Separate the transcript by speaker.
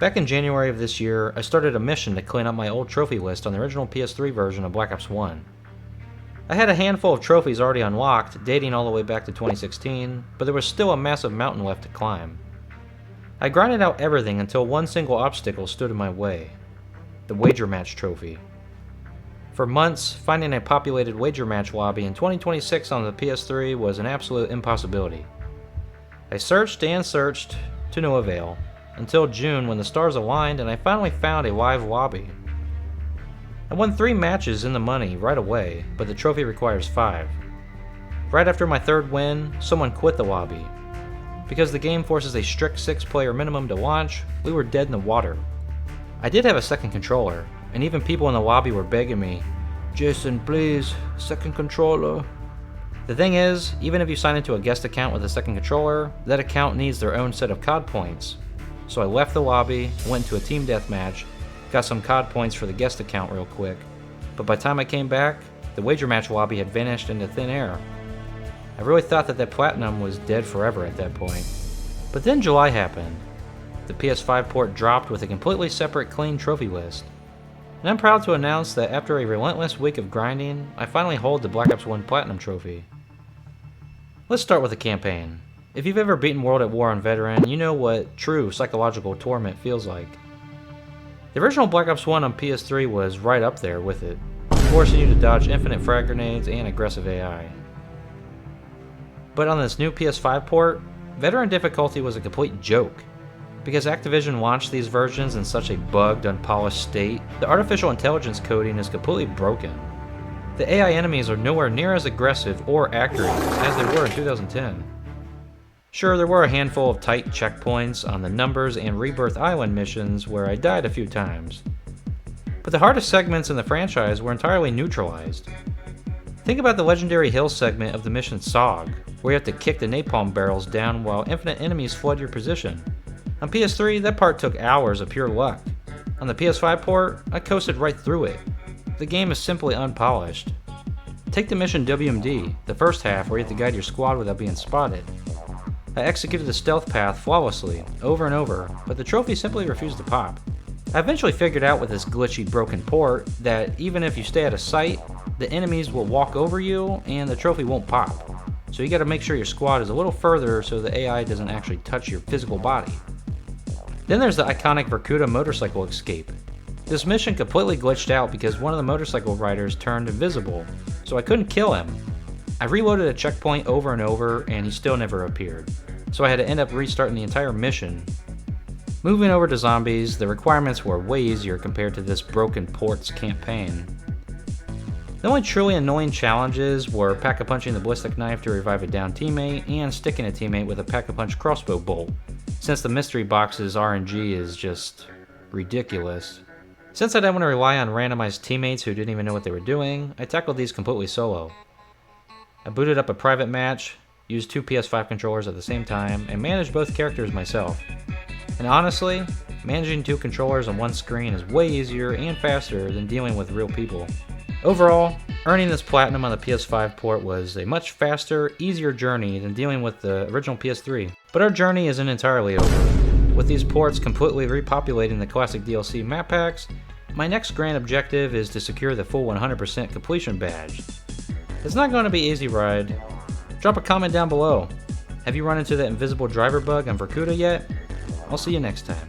Speaker 1: Back in January of this year, I started a mission to clean up my old trophy list on the original PS3 version of Black Ops 1. I had a handful of trophies already unlocked, dating all the way back to 2016, but there was still a massive mountain left to climb. I grinded out everything until one single obstacle stood in my way: the Wager Match trophy. For months, finding a populated Wager Match lobby in 2026 on the PS3 was an absolute impossibility. I searched and searched, to no avail, until June when the stars aligned and I finally found a live lobby. I won 3 matches in the money right away, but the trophy requires 5. Right after my third win, someone quit the lobby. Because the game forces a strict 6-player minimum to launch, we were dead in the water. I did have a second controller, and even people in the lobby were begging me, "Jason, please, second controller." The thing is, even if you sign into a guest account with a second controller, that account needs their own set of COD points. So I left the lobby, went into a team deathmatch, got some COD points for the guest account real quick, but by the time I came back, the Wager Match lobby had vanished into thin air. I really thought that platinum was dead forever at that point. But then July happened. The PS5 port dropped with a completely separate clean trophy list. And I'm proud to announce that after a relentless week of grinding, I finally hold the Black Ops 1 Platinum trophy. Let's start with the campaign. If you've ever beaten World at War on Veteran, you know what true psychological torment feels like. The original Black Ops 1 on PS3 was right up there with it, forcing you to dodge infinite frag grenades and aggressive AI. But on this new PS5 port, Veteran difficulty was a complete joke. Because Activision launched these versions in such a bugged, unpolished state, the artificial intelligence coding is completely broken. The AI enemies are nowhere near as aggressive or accurate as they were in 2010. Sure, there were a handful of tight checkpoints on the Numbers and Rebirth Island missions where I died a few times. But the hardest segments in the franchise were entirely neutralized. Think about the legendary hill segment of the mission SOG, where you have to kick the napalm barrels down while infinite enemies flood your position. On PS3, that part took hours of pure luck. On the PS5 port, I coasted right through it. The game is simply unpolished. Take the mission WMD, the first half where you have to guide your squad without being spotted. I executed the stealth path flawlessly, over and over, but the trophy simply refused to pop. I eventually figured out with this glitchy broken port that even if you stay out of sight, the enemies will walk over you and the trophy won't pop. So you gotta make sure your squad is a little further so the AI doesn't actually touch your physical body. Then there's the iconic Vorkuta motorcycle escape. This mission completely glitched out because one of the motorcycle riders turned invisible, so I couldn't kill him. I reloaded a checkpoint over and over and he still never appeared, so I had to end up restarting the entire mission. Moving over to zombies, the requirements were way easier compared to this broken ports campaign. The only truly annoying challenges were pack-a-punching the Ballistic Knife to revive a downed teammate and sticking a teammate with a pack-a-punch crossbow bolt, since the mystery box's RNG is just ridiculous. Since I didn't want to rely on randomized teammates who didn't even know what they were doing, I tackled these completely solo. I booted up a private match, used 2 PS5 controllers at the same time, and managed both characters myself. And honestly, managing 2 controllers on one screen is way easier and faster than dealing with real people. Overall, earning this platinum on the PS5 port was a much faster, easier journey than dealing with the original PS3. But our journey isn't entirely over. With these ports completely repopulating the classic DLC map packs, my next grand objective is to secure the full 100% completion badge. It's not going to be an easy ride. Drop a comment down below. Have you run into that invisible driver bug on Vorkuta yet? I'll see you next time.